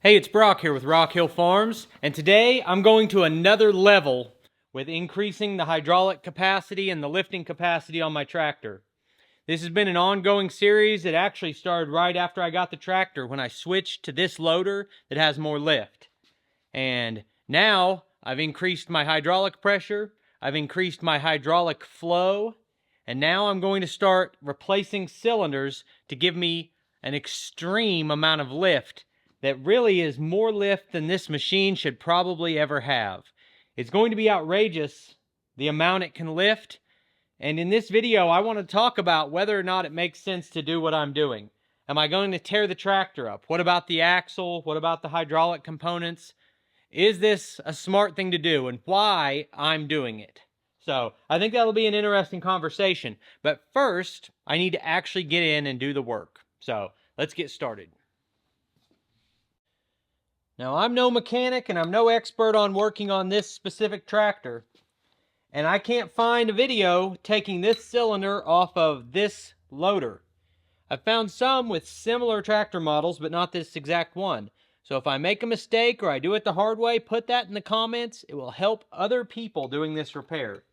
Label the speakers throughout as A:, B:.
A: Hey, it's Brock here with Rock Hill Farms, and today I'm going to another level with increasing the hydraulic capacity and the lifting capacity on my tractor. This has been an ongoing series. It actually started right after I got the tractor when I switched to this loader that has more lift. And now I've increased my hydraulic pressure, I've increased my hydraulic flow, and now I'm going to start replacing cylinders to give me an extreme amount of lift that really is more lift than this machine should probably ever have. It's going to be outrageous, the amount it can lift, and in this video I want to talk about whether or not it makes sense to do what I'm doing. Am I going to tear the tractor up? What about the axle? What about the hydraulic components? Is this a smart thing to do, and why I'm doing it? So I think that'll be an interesting conversation. But first, I need to actually get in and do the work. So let's get started. Now, I'm no mechanic and I'm no expert on working on this specific tractor. And I can't find a video taking this cylinder off of this loader. I've found some with similar tractor models, but not this exact one. So if I make a mistake or I do it the hard way, put that in the comments. It will help other people doing this repair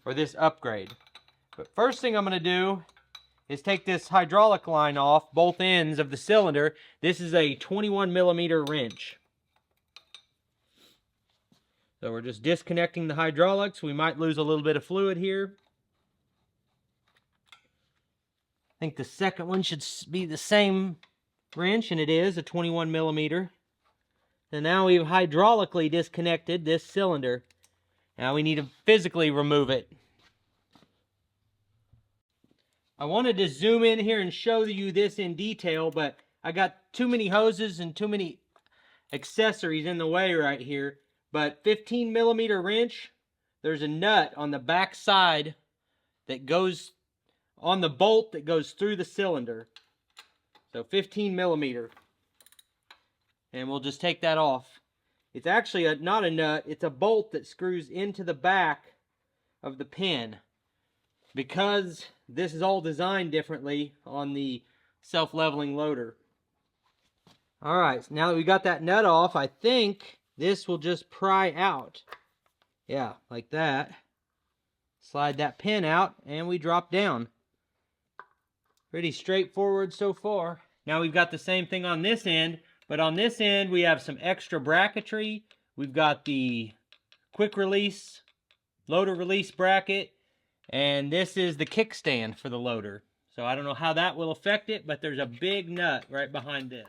A: or this upgrade. But first thing I'm going to do is take this hydraulic line off both ends of the cylinder. This is a 21 millimeter wrench. So we're just disconnecting the hydraulics. We might lose a little bit of fluid here. I think the second one should be the same wrench, and it is a 21 millimeter. And now we've hydraulically disconnected this cylinder. Now we need to physically remove it. I wanted to zoom in here and show you this in detail, but I got too many hoses and too many accessories in the way right here. But 15 millimeter wrench, there's a nut on the back side that goes on the bolt that goes through the cylinder. So 15 millimeter. And we'll just take that off. It's actually not a nut, it's a bolt that screws into the back of the pin. Because this is all designed differently on the self-leveling loader. Alright, so now that we got that nut off, I think this will just pry out. Yeah, like that. Slide that pin out and we drop down. Pretty straightforward so far. Now we've got the same thing on this end, but on this end we have some extra bracketry. We've got the quick release, loader release bracket, and this is the kickstand for the loader. So I don't know how that will affect it, but there's a big nut right behind this.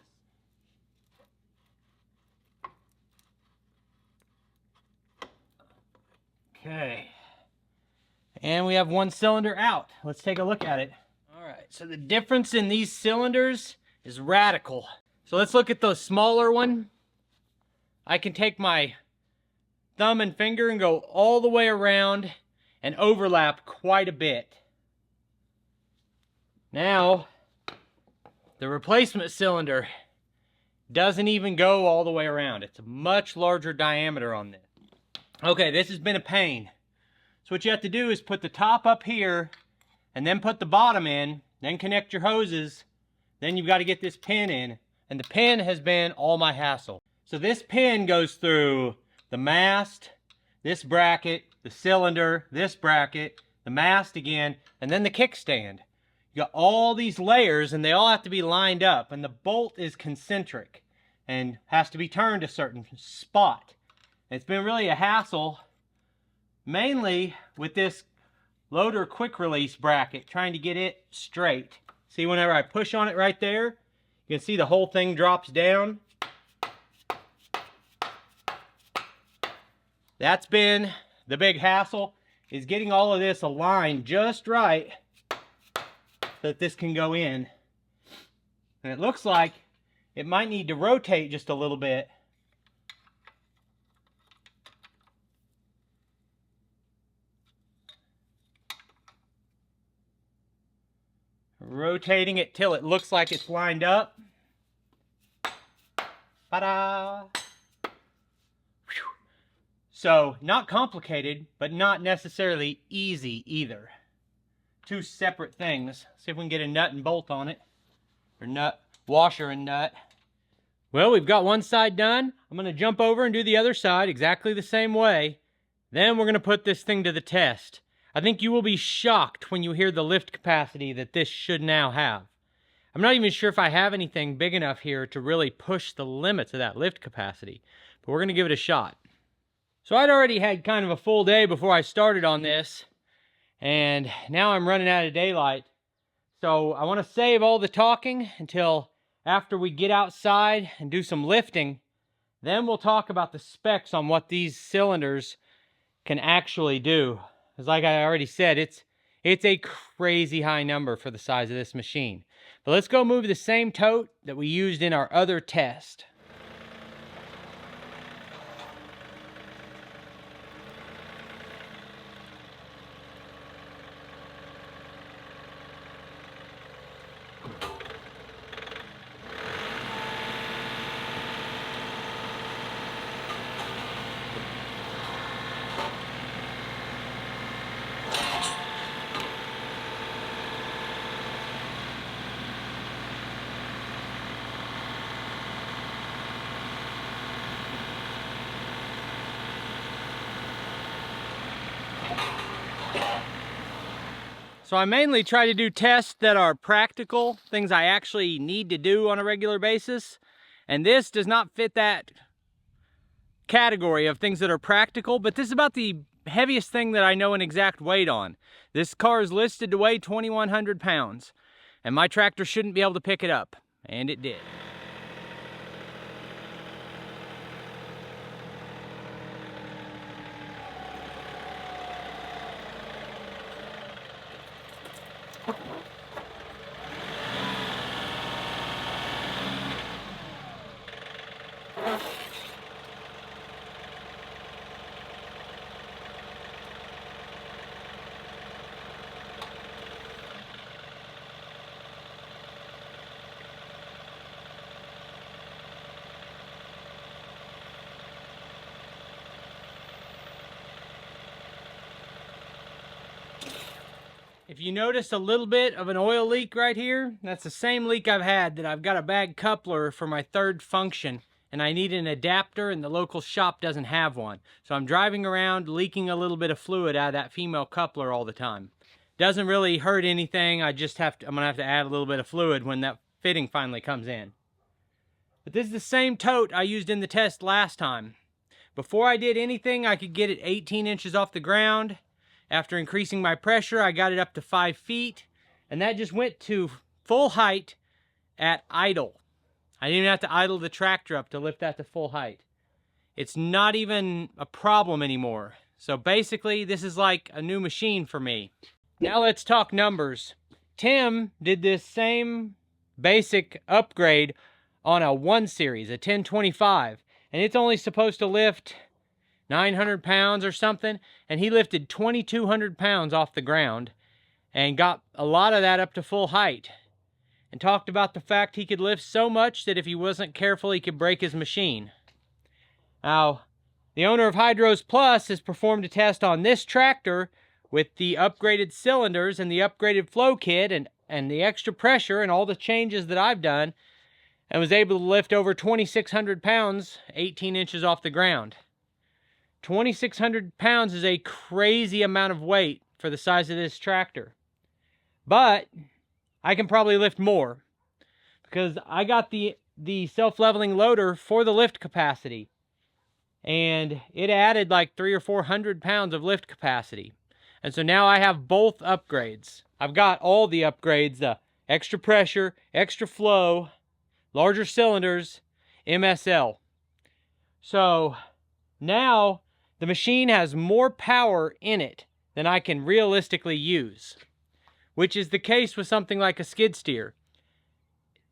A: Okay, and we have one cylinder out. Let's take a look at it. All right, so the difference in these cylinders is radical. So let's look at the smaller one. I can take my thumb and finger and go all the way around and overlap quite a bit. Now, the replacement cylinder doesn't even go all the way around. It's a much larger diameter on this. Okay, this has been a pain. So what you have to do is put the top up here and then put the bottom in, then connect your hoses, then you've got to get this pin in, and the pin has been all my hassle. So this pin goes through the mast, this bracket, the cylinder, this bracket, the mast again, and then the kickstand. You got all these layers and they all have to be lined up, and the bolt is concentric and has to be turned a certain spot. It's been really a hassle, mainly with this loader quick release bracket, trying to get it straight. See, whenever I push on it right there, you can see the whole thing drops down. That's been the big hassle, is getting all of this aligned just right so that this can go in. And it looks like it might need to rotate just a little bit. Rotating it till it looks like it's lined up. Ta-da! So, not complicated, but not necessarily easy either. Two separate things. See if we can get a nut and bolt on it. Or nut, washer and nut. Well, we've got one side done. I'm going to jump over and do the other side exactly the same way. Then we're going to put this thing to the test. I think you will be shocked when you hear the lift capacity that this should now have. I'm not even sure if I have anything big enough here to really push the limits of that lift capacity, but we're going to give it a shot. So I'd already had kind of a full day before I started on this, and now I'm running out of daylight. So I want to save all the talking until after we get outside and do some lifting. Then we'll talk about the specs on what these cylinders can actually do. Because like I already said, it's a crazy high number for the size of this machine. But let's go move the same tote that we used in our other test. So I mainly try to do tests that are practical, things I actually need to do on a regular basis. And this does not fit that category of things that are practical, but this is about the heaviest thing that I know an exact weight on. This car is listed to weigh 2,100 pounds, and my tractor shouldn't be able to pick it up, and it did. If you notice a little bit of an oil leak right here, that's the same leak I've had, that I've got a bag coupler for my third function and I need an adapter and the local shop doesn't have one. So I'm driving around leaking a little bit of fluid out of that female coupler all the time. Doesn't really hurt anything, I'm gonna have to add a little bit of fluid when that fitting finally comes in. But this is the same tote I used in the test last time. Before I did anything, I could get it 18 inches off the ground. After increasing my pressure, I got it up to 5 feet, and that just went to full height at idle. I didn't even have to idle the tractor up to lift that to full height. It's not even a problem anymore. So basically, this is like a new machine for me. Now let's talk numbers. Tim did this same basic upgrade on a 1 series, a 1025, and it's only supposed to lift 900 pounds or something, and he lifted 2,200 pounds off the ground and got a lot of that up to full height, and talked about the fact he could lift so much that if he wasn't careful he could break his machine. Now, the owner of HydrosPlus has performed a test on this tractor with the upgraded cylinders and the upgraded flow kit and the extra pressure and all the changes that I've done, and was able to lift over 2,600 pounds 18 inches off the ground. 2,600 pounds is a crazy amount of weight for the size of this tractor. But I can probably lift more because I got the self-leveling loader for the lift capacity. And it added like 300 or 400 pounds of lift capacity. And so now I have both upgrades. I've got all the upgrades, the extra pressure, extra flow, larger cylinders, MSL. So now the machine has more power in it than I can realistically use, which is the case with something like a skid steer.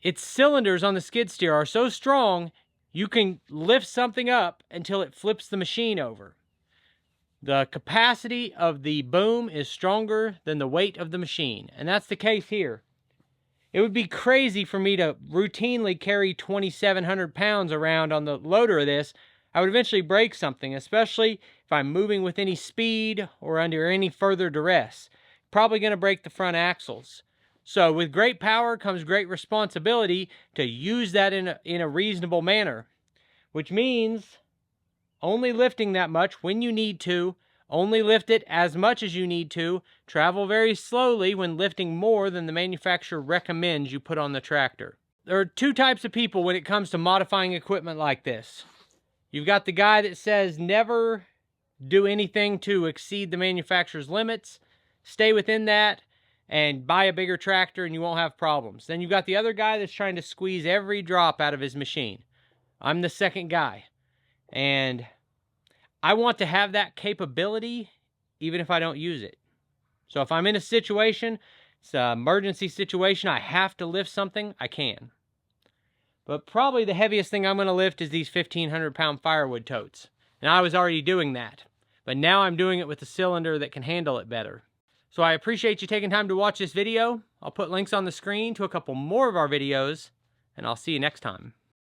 A: Its cylinders on the skid steer are so strong, you can lift something up until it flips the machine over. The capacity of the boom is stronger than the weight of the machine, and that's the case here. It would be crazy for me to routinely carry 2,700 pounds around on the loader of this. I would eventually break something, especially if I'm moving with any speed or under any further duress. Probably going to break the front axles. So with great power comes great responsibility to use that in a reasonable manner, which means only lifting that much when you need to, only lift it as much as you need to, travel very slowly when lifting more than the manufacturer recommends you put on the tractor. There are two types of people when it comes to modifying equipment like this. You've got the guy that says never do anything to exceed the manufacturer's limits, stay within that, and buy a bigger tractor and you won't have problems. Then you've got the other guy that's trying to squeeze every drop out of his machine. I'm the second guy. And I want to have that capability even if I don't use it. So if I'm in a situation, it's an emergency situation, I have to lift something, I can. But probably the heaviest thing I'm going to lift is these 1,500-pound firewood totes. And I was already doing that. But now I'm doing it with a cylinder that can handle it better. So I appreciate you taking time to watch this video. I'll put links on the screen to a couple more of our videos, and I'll see you next time.